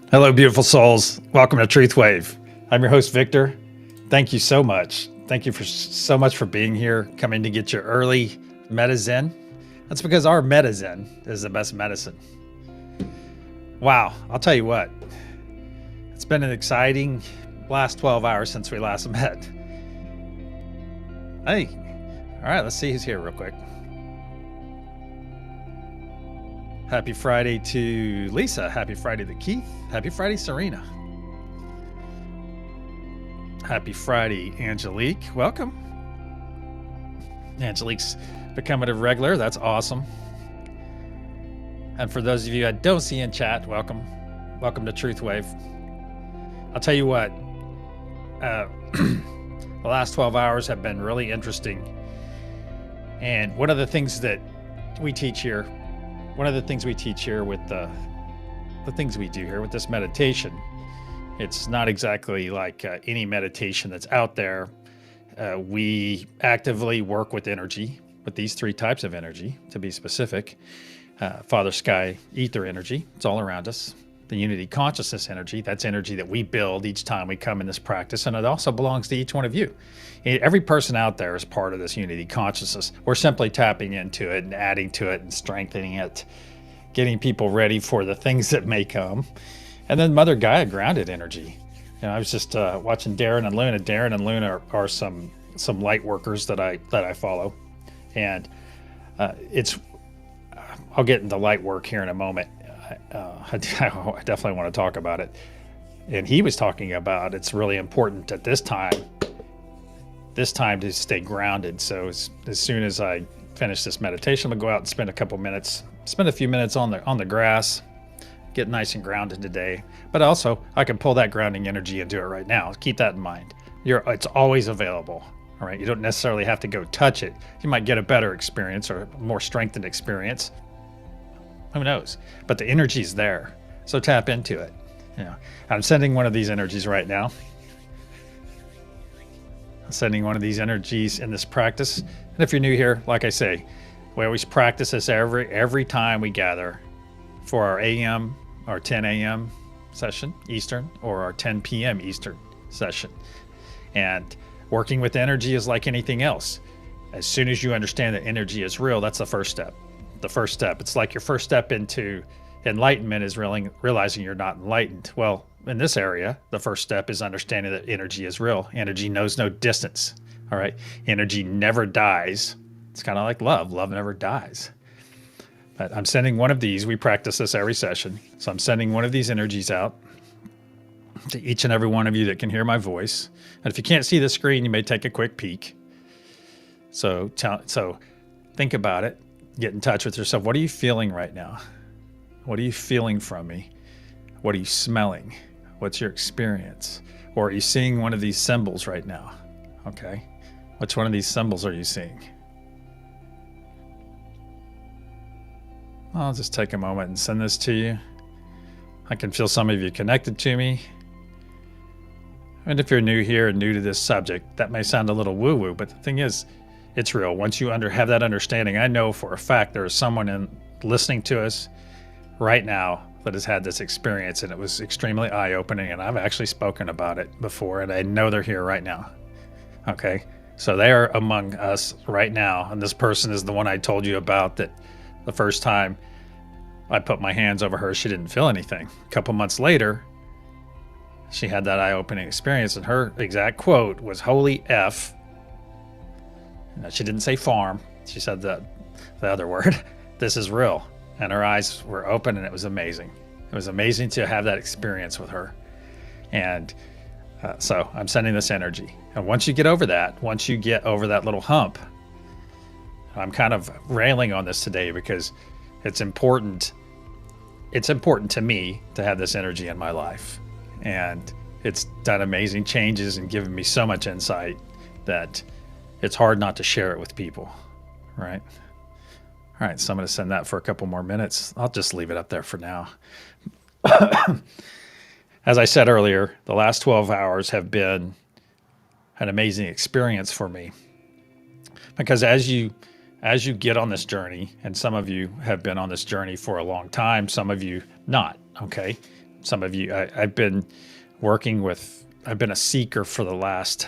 Hello, beautiful souls. Welcome to TruthWave. I'm your host, Victor. Thank you so much. Thank you so much for being here, coming to get your early Meridiem. That's because our Meridiem is the best medicine. Wow, I'll tell you what. It's been an exciting last 12 hours since we last met. Hey, all right, let's see who's here real quick. Happy Friday to Lisa. Happy Friday to Keith. Happy Friday, Serena. Happy Friday, Angelique. Welcome. Angelique's becoming a regular. That's awesome. And for those of you I don't see in chat, welcome. Welcome to TruthWave. I'll tell you what, the last 12 hours have been really interesting. And one of the things that we teach here, with the things we do here with this meditation, it's not exactly like any meditation that's out there. We actively work with energy, with these three types of energy, to be specific. Father Sky, ether energy, it's all around us. The unity consciousness energy, that's energy that we build each time we come in this practice, and it also belongs to each one of you. Every person out there is part of this unity consciousness. We're simply tapping into it and adding to it and strengthening it, getting people ready for the things that may come. And then Mother Gaia grounded energy. You know, I was just watching Darren and Luna. Darren and Luna are some light workers that I follow, and I'll get into light work here in a moment. I definitely want to talk about it. And he was talking about it's really important at this time to stay grounded. So as soon as I finish this meditation, I'm gonna go out and spend a few minutes on the grass, get nice and grounded today. But also I can pull that grounding energy and do it right now. Keep that in mind. It's always available. All right. You don't necessarily have to go touch it. You might get a better experience or a more strengthened experience. Who knows? But the energy's there. So tap into it. Yeah. I'm sending one of these energies right now. I'm sending one of these energies in this practice. And if you're new here, like I say, we always practice this every time we gather for our AM or 10 a.m. session Eastern, or our 10 p.m. Eastern session. And working with energy is like anything else. As soon as you understand that energy is real, that's the first step. It's like your first step into enlightenment is realizing you're not enlightened. Well, in this area, the first step is understanding that energy is real. Energy knows no distance. All right. Energy never dies. It's kind of like love. Love never dies. But I'm sending one of these. We practice this every session. So I'm sending one of these energies out to each and every one of you that can hear my voice. And if you can't see the screen, you may take a quick peek. So think about it. Get in touch with yourself. What are you feeling right now? What are you feeling from me? What are you smelling? What's your experience? Or are you seeing one of these symbols right now? Okay. Which one of these symbols are you seeing? I'll just take a moment and send this to you. I can feel some of you connected to me. And if you're new here and new to this subject, that may sound a little woo-woo, but the thing is, it's real. Once you have that understanding, I know for a fact there is someone listening to us right now that has had this experience, and it was extremely eye-opening, and I've actually spoken about it before, and I know they're here right now. Okay? So they are among us right now, and this person is the one I told you about, that the first time I put my hands over her, she didn't feel anything. A couple months later, she had that eye-opening experience, and her exact quote was, "Holy F." Now, she didn't say farm. She said the other word. This is real. And her eyes were open, and it was amazing. It was amazing to have that experience with her. And so I'm sending this energy. And once you get over that little hump, I'm kind of railing on this today because it's important. It's important to me to have this energy in my life. And it's done amazing changes and given me so much insight that it's hard not to share it with people, right? All right, so I'm going to send that for a couple more minutes. I'll just leave it up there for now. As I said earlier, the last 12 hours have been an amazing experience for me. Because as you get on this journey, and some of you have been on this journey for a long time, some of you not, okay? some of you, I've been I've been a seeker for the last,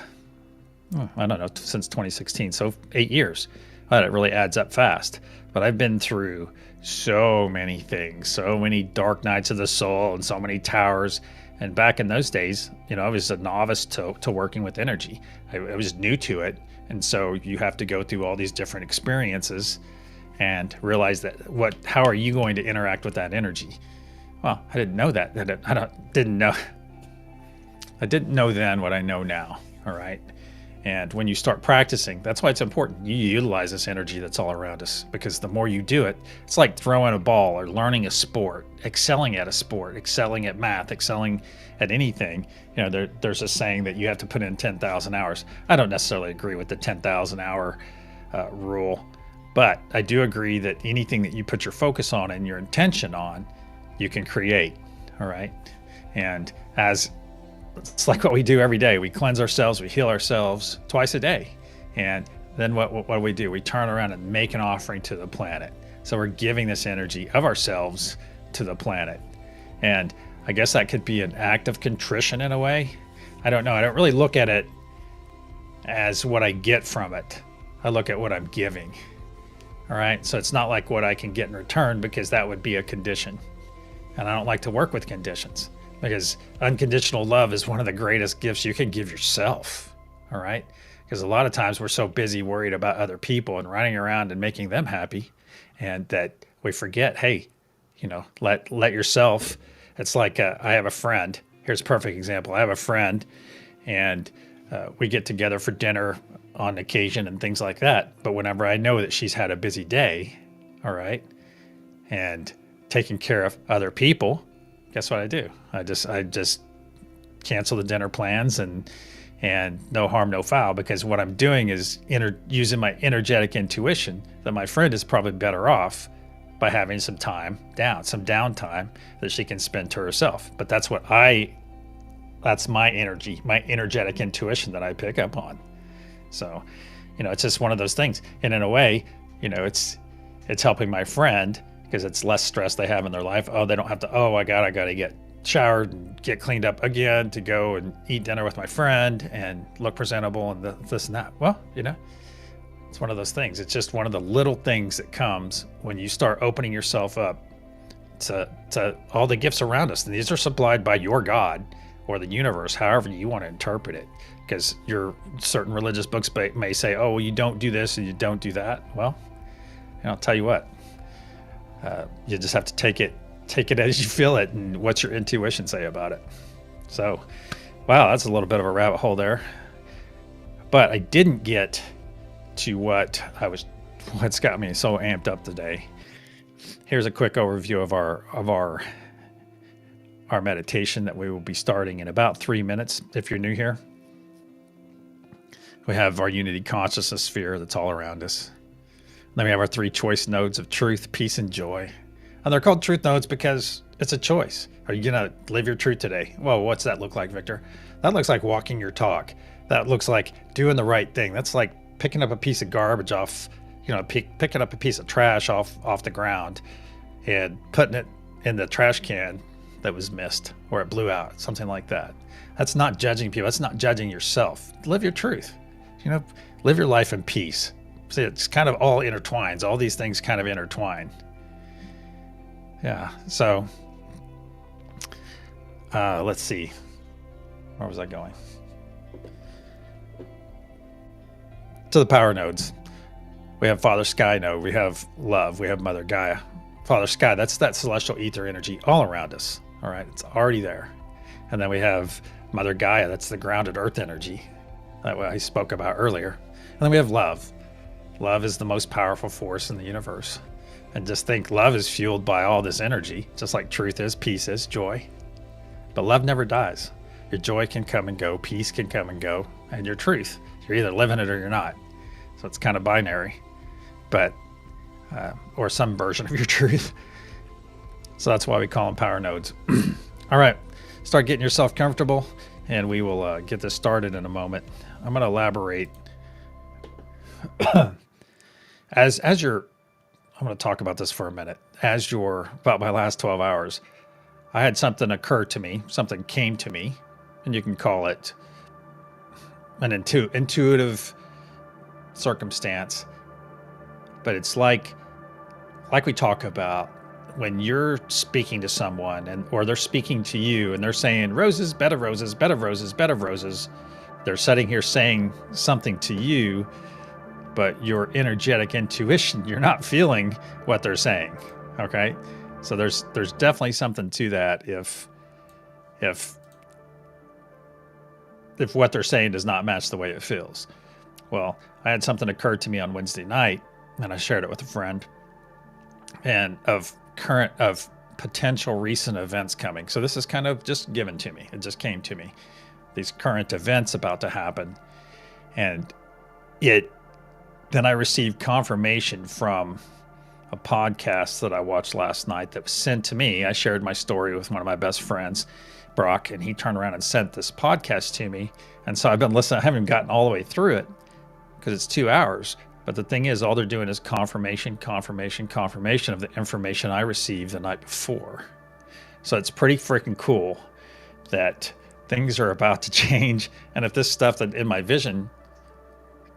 I don't know, since 2016. So 8 years. It really adds up fast. But I've been through so many things, so many dark nights of the soul and so many towers. And back in those days, I was a novice to working with energy. I was new to it. And so you have to go through all these different experiences and realize that how are you going to interact with that energy? Well, I didn't know that. I didn't know then what I know now. All right. And when you start practicing, that's why it's important. You utilize this energy that's all around us, because the more you do it, it's like throwing a ball or learning a sport, excelling at a sport, excelling at math, excelling at anything. There's a saying that you have to put in 10,000 hours. I don't necessarily agree with the 10,000 hour rule, but I do agree that anything that you put your focus on and your intention on, you can create. All right. And it's like what we do every day. We cleanse ourselves, we heal ourselves twice a day. And then what do? We turn around and make an offering to the planet. So we're giving this energy of ourselves to the planet. And I guess that could be an act of contrition in a way. I don't know. I don't really look at it as what I get from it. I look at what I'm giving. All right. So it's not like what I can get in return, because that would be a condition. And I don't like to work with conditions, because unconditional love is one of the greatest gifts you can give yourself. All right. Because a lot of times we're so busy worried about other people and running around and making them happy, and that we forget, hey, let yourself. It's like I have a friend. Here's a perfect example. I have a friend, and we get together for dinner on occasion and things like that. But whenever I know that she's had a busy day, all right, and taking care of other people, guess what I do? I just cancel the dinner plans, and no harm, no foul, because what I'm doing is using my energetic intuition that my friend is probably better off by having some downtime that she can spend to herself. But that's my energy, my energetic intuition that I pick up on. So, it's just one of those things. And in a way, it's helping my friend, because it's less stress they have in their life. Oh, they don't have to, I got to get showered and get cleaned up again to go and eat dinner with my friend and look presentable and this and that. Well, it's one of those things. It's just one of the little things that comes when you start opening yourself up to all the gifts around us. And these are supplied by your God or the universe, however you want to interpret it. Because your certain religious books may say, oh, well, you don't do this and you don't do that. Well, I'll tell you what. You just have to take it as you feel it, and what's your intuition say about it. So, wow, that's a little bit of a rabbit hole there. But I didn't get to what's got me so amped up today. Here's a quick overview of our meditation that we will be starting in about 3 minutes. If you're new here, we have our unity consciousness sphere that's all around us. Then we have our 3 choice nodes of truth, peace, and joy. And they're called truth nodes because it's a choice. Are you going to live your truth today? Well, what's that look like, Victor? That looks like walking your talk. That looks like doing the right thing. That's like picking up a piece of garbage off, picking up a piece of trash off the ground and putting it in the trash can that was missed or it blew out, something like that. That's not judging people. That's not judging yourself. Live your truth. Live your life in peace. See, it's kind of all intertwines. All these things kind of intertwine. Yeah. So, let's see. Where was I going? To the power nodes. We have Father Sky node. We have love. We have Mother Gaia. Father Sky, that's that celestial ether energy all around us. All right. It's already there. And then we have Mother Gaia. That's the grounded earth energy that I spoke about earlier. And then we have love. Love is the most powerful force in the universe. And just think, love is fueled by all this energy, just like truth is, peace is, joy. But love never dies. Your joy can come and go, peace can come and go, and your truth, you're either living it or you're not. So it's kind of binary, but or some version of your truth. So that's why we call them power nodes. All right, start getting yourself comfortable, and we will get this started in a moment. I'm going to elaborate. I'm going to talk about this for a minute. About my last 12 hours, I had something occur to me, something came to me, and you can call it an intuitive circumstance. But it's like we talk about when you're speaking to someone or they're speaking to you and they're saying roses, bed of roses, bed of roses, bed of roses. They're sitting here saying something to you, but your energetic intuition, you're not feeling what they're saying. Okay. So there's definitely something to that if what they're saying does not match the way it feels. Well, I had something occur to me on Wednesday night and I shared it with a friend, and of potential recent events coming. So this is kind of just given to me. It just came to me. These current events about to happen. And then I received confirmation from a podcast that I watched last night that was sent to me. I shared my story with one of my best friends, Brock, and he turned around and sent this podcast to me. And so I've been listening. I haven't gotten all the way through it because it's 2 hours. But the thing is, all they're doing is confirmation of the information I received the night before. So it's pretty freaking cool that things are about to change. And if this stuff that in my vision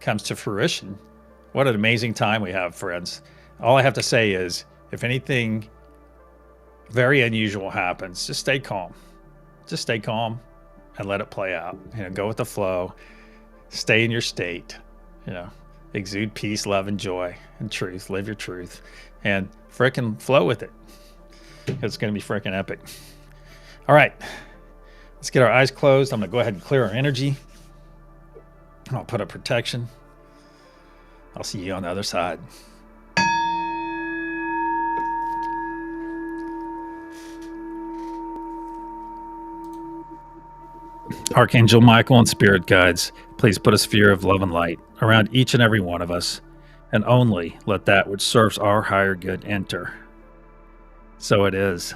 comes to fruition, what an amazing time we have, friends. All I have to say is, if anything very unusual happens, just stay calm. Just stay calm and let it play out. Go with the flow. Stay in your state. Exude peace, love, and joy, and truth. Live your truth, and frickin' flow with it. It's going to be frickin' epic. All right, let's get our eyes closed. I'm going to go ahead and clear our energy. I'll put up protection. I'll see you on the other side. Archangel Michael and spirit guides, please put a sphere of love and light around each and every one of us, and only let that which serves our higher good enter. So it is.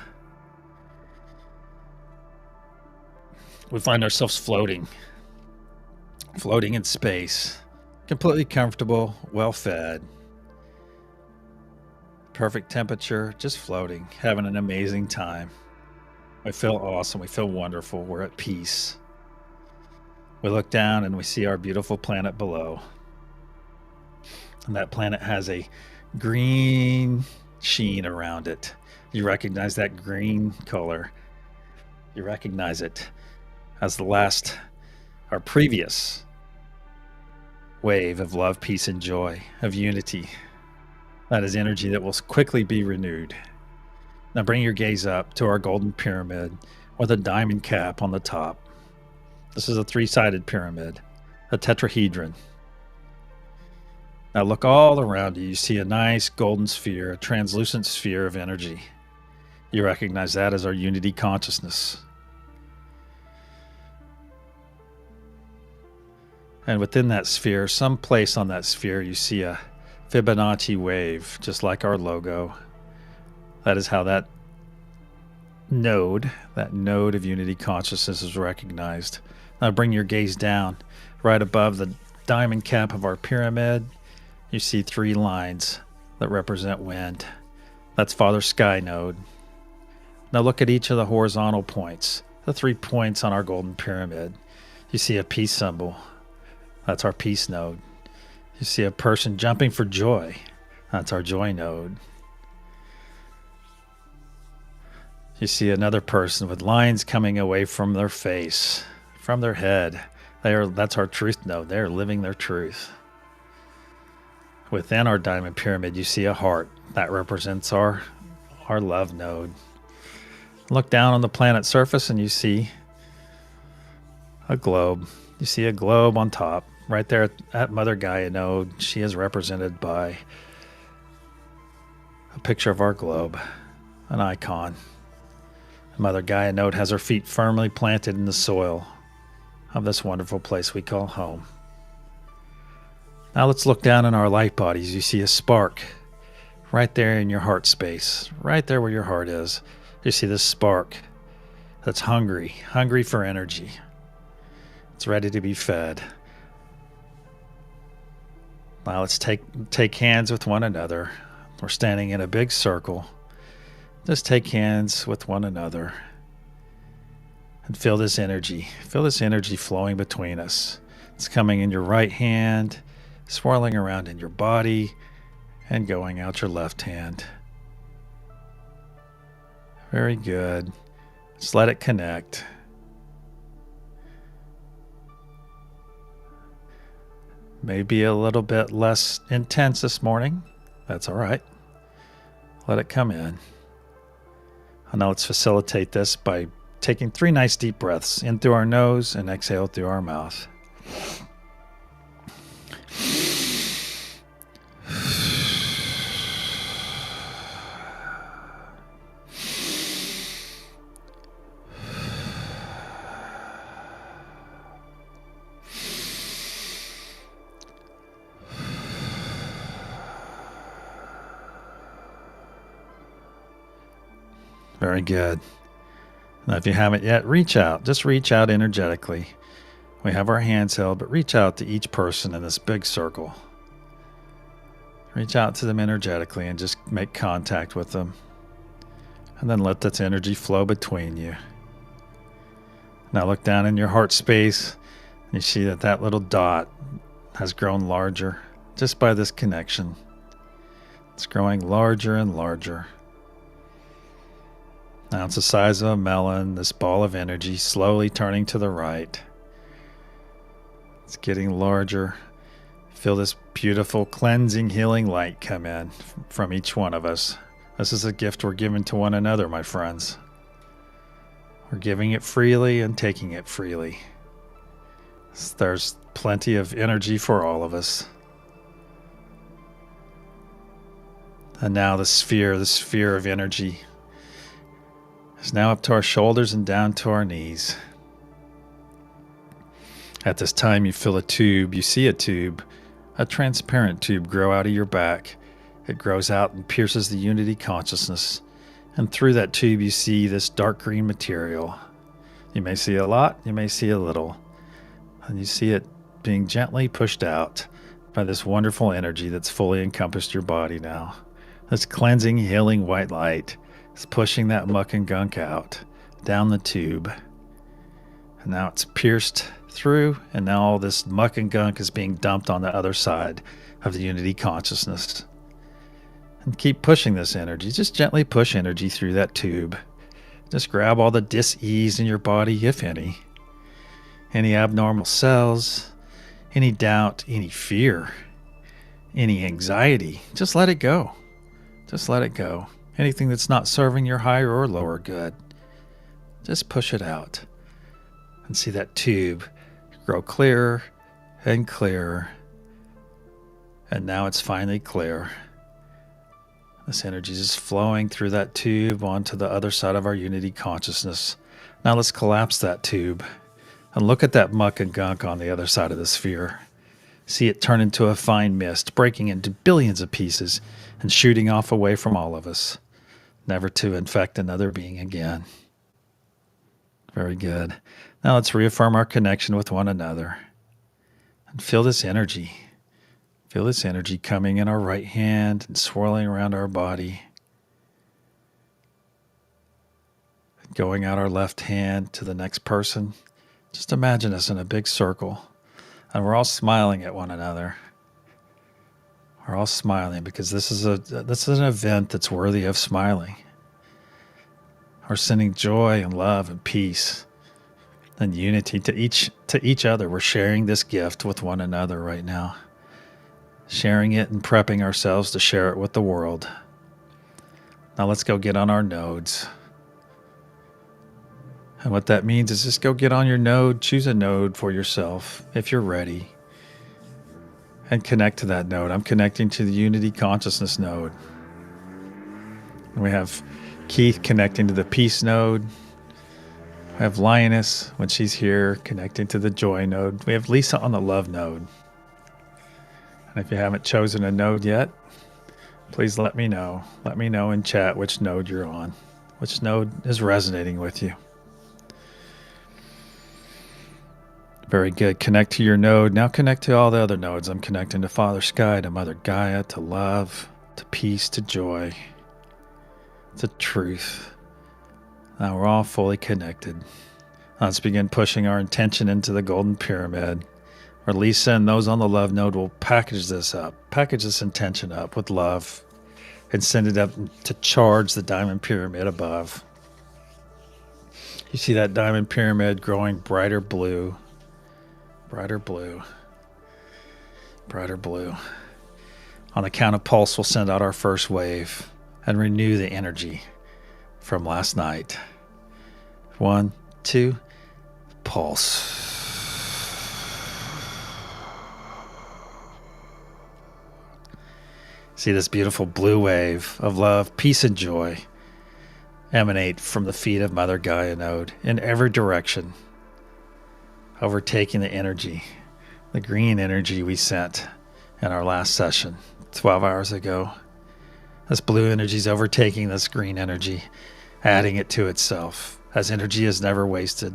We find ourselves floating in space, completely comfortable, well fed, perfect temperature, just floating, having an amazing time. We feel awesome. We feel wonderful. We're at peace. We look down and we see our beautiful planet below. And that planet has a green sheen around it. You recognize that green color. You recognize it as our previous wave of love, peace, and joy, of unity. That is energy that will quickly be renewed. Now bring your gaze up to our golden pyramid with a diamond cap on the top. This is a three-sided pyramid, a tetrahedron. Now look all around you. You see a nice golden sphere, a translucent sphere of energy. You recognize that as our unity consciousness. And within that sphere, someplace on that sphere, you see a Fibonacci wave, just like our logo. That is how that node of unity consciousness is recognized. Now bring your gaze down. Right above the diamond cap of our pyramid, you see 3 lines that represent wind. That's Father Sky node. Now look at each of the horizontal points, the 3 points on our golden pyramid. You see a peace symbol. That's our peace node. You see a person jumping for joy. That's our joy node. You see another person with lines coming away from their face, from their head. That's our truth node. They're living their truth. Within our diamond pyramid, you see a heart. That represents our love node. Look down on the planet's surface and you see a globe. You see a globe on top. Right there at Mother Gaia node, she is represented by a picture of our globe, an icon. Mother Gaia node has her feet firmly planted in the soil of this wonderful place we call home. Now let's look down in our light bodies. You see a spark right there in your heart space, right there where your heart is. You see this spark that's hungry for energy. It's ready to be fed. Now let's take hands with one another. We're standing in a big circle. Just take hands with one another And feel this energy. Feel this energy flowing between us. It's coming in your right hand, swirling around in your body, and going out your left hand. Very good. Just let it connect. Maybe a little bit less intense this morning. That's all right. Let it come in. And now let's facilitate this by taking 3 nice deep breaths in through our nose and exhale through our mouth. Very good. Now, if you haven't yet, reach out. Just reach out energetically. We have our hands held, but reach out to each person in this big circle. Reach out to them energetically and just make contact with them. And then let that energy flow between you. Now look down in your heart space. And you see that that little dot has grown larger just by this connection. It's growing larger and larger. Now it's the size of a melon, this ball of energy slowly turning to the right. It's getting larger. Feel this beautiful cleansing, healing light come in from each one of us. This is a gift we're giving to one another, my friends. We're giving it freely and taking it freely. There's plenty of energy for all of us. And now the sphere of energy is now up to our shoulders and down to our knees. At this time, you feel a tube. You see a tube, a transparent tube grow out of your back. It grows out and pierces the unity consciousness. And through that tube, you see this dark green material. You may see a lot, you may see a little. And you see it being gently pushed out by this wonderful energy that's fully encompassed your body now. This cleansing, healing white light is pushing that muck and gunk out, down the tube. And now it's pierced through, and now all this muck and gunk is being dumped on the other side of the unity consciousness. And keep pushing this energy. Just gently push energy through that tube. Just grab all the dis-ease in your body, if any abnormal cells, any doubt, any fear, any anxiety. Just let it go. Just let it go. Anything that's not serving your higher or lower good, just push it out. And see that tube grow clearer and clearer. And now it's finally clear. This energy is just flowing through that tube onto the other side of our unity consciousness. Now let's collapse that tube and look at that muck and gunk on the other side of the sphere. See it turn into a fine mist, breaking into billions of pieces and shooting off away from all of us, never to infect another being again. Very good. Now let's reaffirm our connection with one another and feel this energy. Feel this energy coming in our right hand and swirling around our body. Going out our left hand to the next person. Just imagine us in a big circle and we're all smiling at one another. We're all smiling because this is an event that's worthy of smiling. We're sending joy and love and peace and unity to each other. We're sharing this gift with one another right now. Sharing it and prepping ourselves to share it with the world. Now let's go get on our nodes. And what that means is just go get on your node, choose a node for yourself if you're ready. And connect to that node. I'm connecting to the Unity Consciousness node. And we have Keith connecting to the Peace node. We have Lioness, when she's here, connecting to the Joy node. We have Lisa on the Love node. And if you haven't chosen a node yet, please let me know. Let me know in chat which node you're on. Which node is resonating with you. Very good. Connect to your node. Now connect to all the other nodes. I'm connecting to Father Sky, to Mother Gaia, to love, to peace, to joy, to truth. Now we're all fully connected. Let's begin pushing our intention into the golden pyramid. Where Lisa and those on the love node will package this intention up with love and send it up to charge the diamond pyramid above. You see that diamond pyramid growing brighter blue, brighter blue, brighter blue. On the count of pulse, we'll send out our first wave and renew the energy from last night. 1, 2, pulse. See this beautiful blue wave of love, peace, and joy emanate from the feet of Mother Gaia node in every direction, overtaking the energy, the green energy we sent in our last session 12 hours ago. This blue energy is overtaking this green energy, adding it to itself, as energy is never wasted.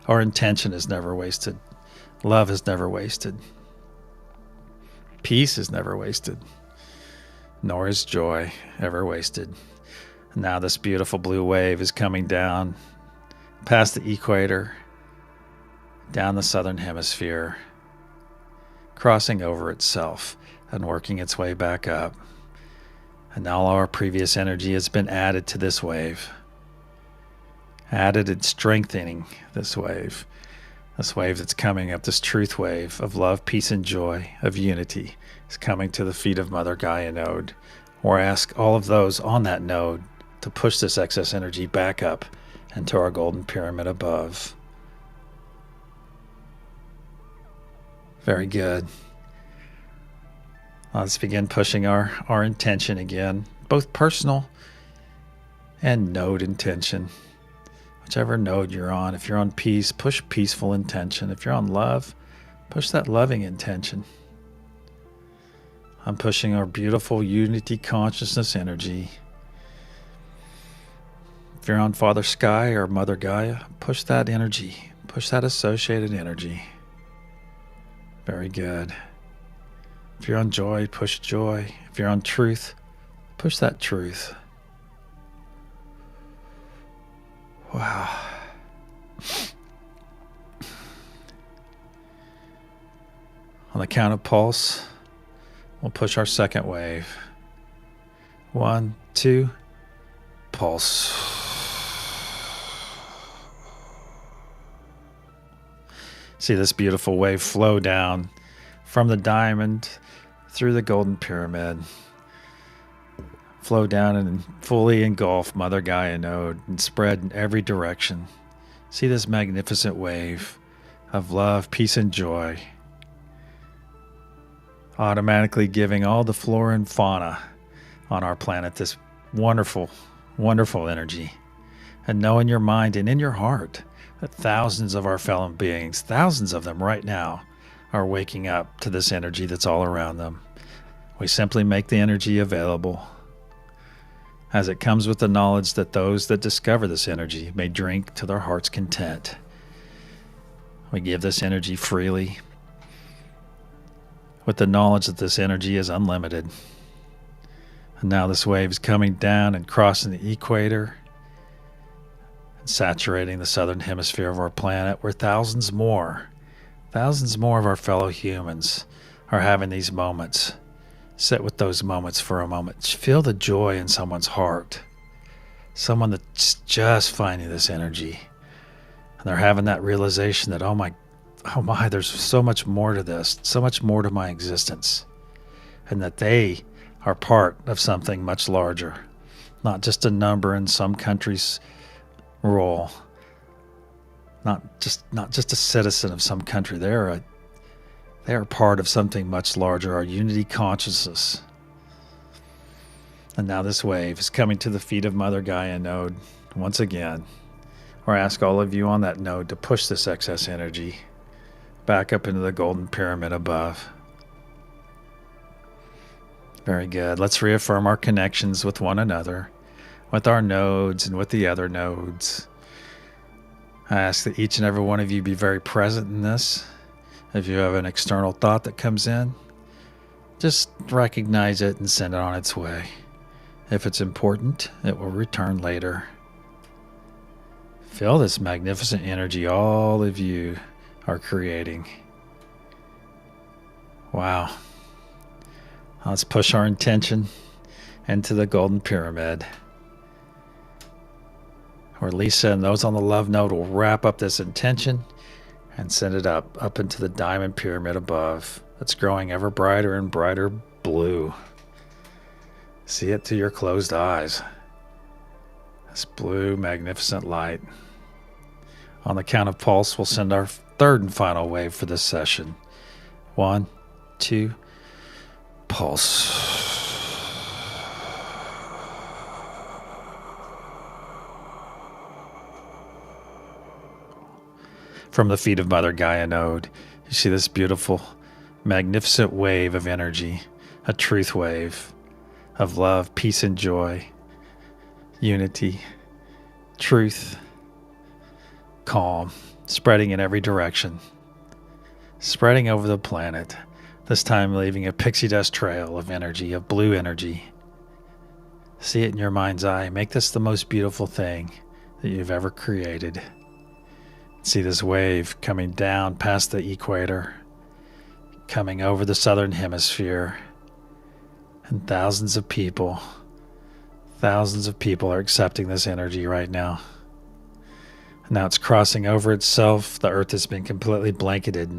Our intention is never wasted. Love is never wasted. Peace is never wasted. Nor is joy ever wasted. Now this beautiful blue wave is coming down past the equator, down the southern hemisphere, crossing over itself and working its way back up. And now all our previous energy has been added to this wave, added and strengthening this wave that's coming up, this truth wave of love, peace, and joy, of unity, is coming to the feet of Mother Gaia node. Or ask all of those on that node to push this excess energy back up into our golden pyramid above. Very good. Let's begin pushing our intention again, both personal and node intention. Whichever node you're on. If you're on peace, push peaceful intention. If you're on love, push that loving intention. I'm pushing our beautiful unity consciousness energy. If you're on Father Sky or Mother Gaia, push that energy. Push that associated energy. Very good. If you're on joy, push joy. If you're on truth, push that truth. Wow. On the count of pulse, we'll push our second wave. 1, 2, pulse. See this beautiful wave flow down from the diamond through the golden pyramid. Flow down and fully engulf Mother Gaia node and spread in every direction. See this magnificent wave of love, peace, and joy, automatically giving all the flora and fauna on our planet this wonderful, wonderful energy. And know in your mind and in your heart that thousands of our fellow beings, thousands of them right now, are waking up to this energy that's all around them. We simply make the energy available, as it comes with the knowledge that those that discover this energy may drink to their heart's content. We give this energy freely, with the knowledge that this energy is unlimited. And now this wave is coming down and crossing the equator and saturating the southern hemisphere of our planet, where thousands more of our fellow humans are having these moments. Sit with those moments for a moment. Feel the joy in someone's heart. Someone that's just finding this energy. And they're having that realization that, oh my, there's so much more to this, so much more to my existence. And that they are part of something much larger. Not just a number in some country's role. Not just a citizen of some country. They are part of something much larger, our unity consciousness. And now this wave is coming to the feet of Mother Gaia node once again. Or ask all of you on that node to push this excess energy back up into the golden pyramid above. Very good. Let's reaffirm our connections with one another, with our nodes and with the other nodes. I ask that each and every one of you be very present in this. If you have an external thought that comes in, just recognize it and send it on its way. If it's important, it will return later. Feel this magnificent energy all of you are creating. Wow. Let's push our intention into the golden pyramid, where Lisa and those on the love node will wrap up this intention and send it up into the diamond pyramid above. That's growing ever brighter and brighter blue. See it through your closed eyes. This blue, magnificent light. On the count of pulse, we'll send our third and final wave for this session. 1, 2, pulse. From the feet of Mother Gaia node, you see this beautiful, magnificent wave of energy, a truth wave of love, peace, and joy, unity, truth, calm, spreading in every direction, spreading over the planet, this time leaving a pixie dust trail of energy, of blue energy. See it in your mind's eye. Make this the most beautiful thing that you've ever created. See this wave coming down past the equator, coming over the southern hemisphere, and thousands of people are accepting this energy right now. And now it's crossing over itself. The earth has been completely blanketed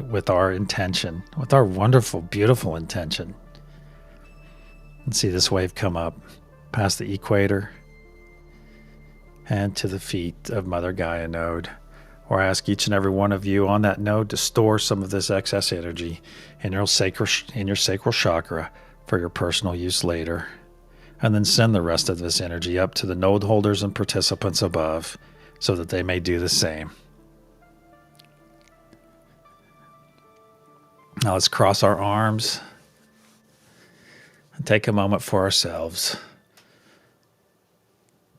with our intention, with our wonderful, beautiful intention. And see this wave come up past the equator and to the feet of Mother Gaia node. Or ask each and every one of you on that node to store some of this excess energy in your sacral chakra for your personal use later. And then send the rest of this energy up to the node holders and participants above so that they may do the same. Now let's cross our arms and take a moment for ourselves.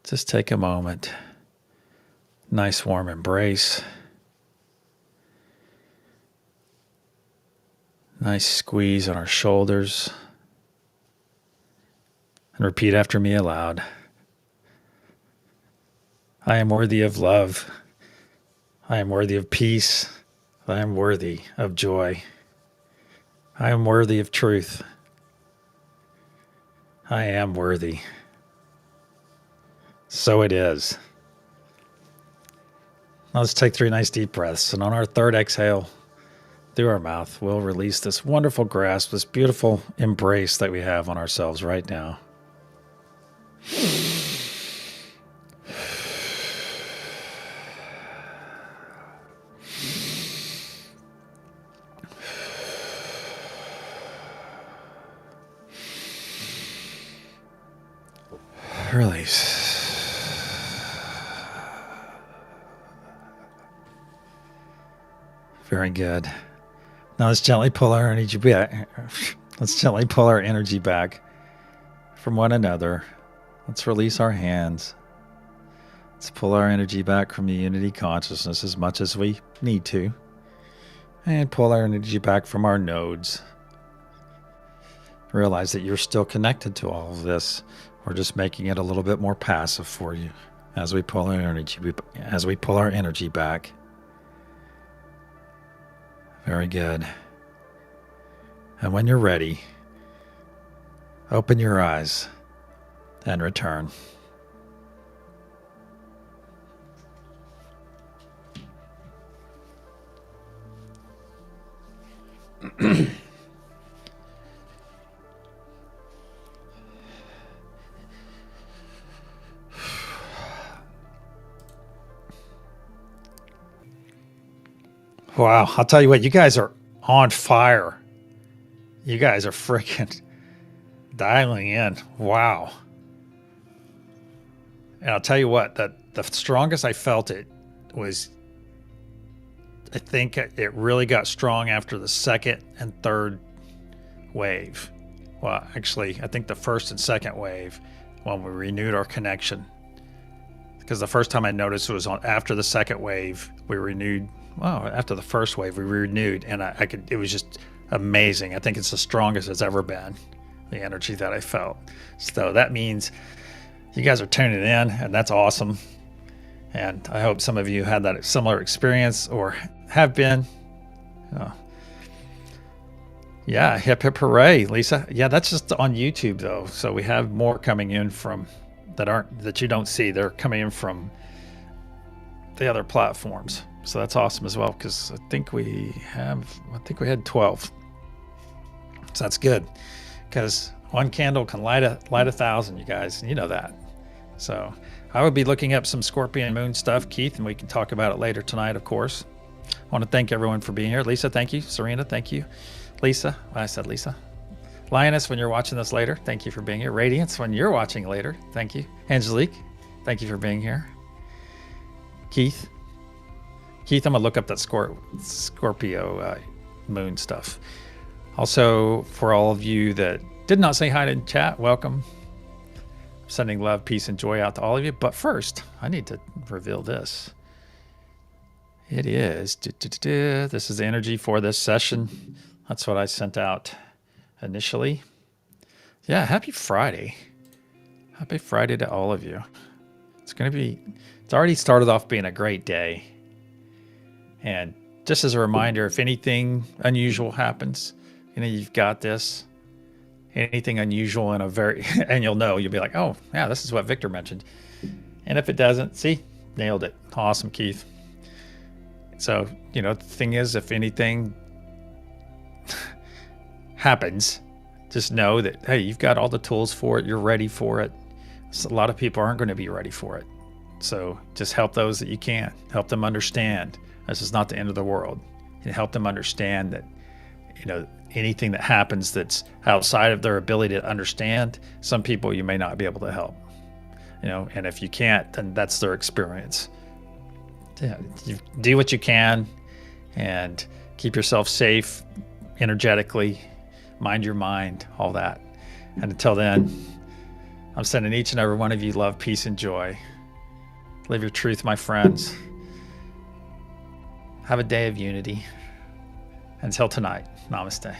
Just take a moment. Nice warm embrace. Nice squeeze on our shoulders. And repeat after me aloud. I am worthy of love. I am worthy of peace. I am worthy of joy. I am worthy of truth. I am worthy. So it is. Now let's take 3 nice deep breaths, and on our third exhale through our mouth, we'll release this wonderful grasp, this beautiful embrace that we have on ourselves right now. Release. Very good. Now let's gently pull our energy back. Let's gently pull our energy back from one another. Let's release our hands. Let's pull our energy back from the unity consciousness as much as we need to. And pull our energy back from our nodes. Realize that you're still connected to all of this. We're just making it a little bit more passive for you as we pull our energy back. Very good. And when you're ready, open your eyes and return. Wow, I'll tell you what, you guys are on fire. You guys are freaking dialing in. Wow. And I'll tell you what, the strongest I felt it was, I think it really got strong after the second and third wave. Well, actually, I think the first and second wave when we renewed our connection. Because the first time I noticed it was after the second wave, we renewed. Well, after the first wave, we renewed, and it was just amazing. I think it's the strongest it's ever been, the energy that I felt. So that means you guys are tuning in, and that's awesome. And I hope some of you had that similar experience or have been. Yeah, hip hip hooray, Lisa. Yeah, that's just on YouTube though. So we have more coming in from that you don't see. They're coming in from the other platforms. So that's awesome as well, because I think we had 12. So that's good, because one candle can light a 1,000, you guys. You know that. So I would be looking up some Scorpion moon stuff, Keith, and we can talk about it later tonight, of course. I want to thank everyone for being here. Lisa, thank you. Serena, thank you. Lisa, I said Lisa. Lioness, when you're watching this later, thank you for being here. Radiance, when you're watching later, thank you. Angelique, thank you for being here. Keith, I'm gonna look up that Scorpio moon stuff. Also, for all of you that did not say hi in chat, welcome. I'm sending love, peace, and joy out to all of you. But first, I need to reveal this. It is, this is the energy for this session. That's what I sent out initially. Yeah, happy Friday. Happy Friday to all of you. It's already started off being a great day. And just as a reminder, if anything unusual happens, you've got this. Anything unusual and you'll be like, oh, yeah, this is what Victor mentioned. And if it doesn't, see, nailed it. Awesome, Keith. So, the thing is, if anything happens, just know that, hey, you've got all the tools for it. You're ready for it. So a lot of people aren't going to be ready for it. So just help those that you can. Help them understand this is not the end of the world. And help them understand that, anything that happens that's outside of their ability to understand, some people you may not be able to help. And if you can't, then that's their experience. Yeah, you do what you can and keep yourself safe energetically, mind your mind, all that. And until then, I'm sending each and every one of you love, peace, and joy. Live your truth, my friends. Have a day of unity. Until tonight, namaste.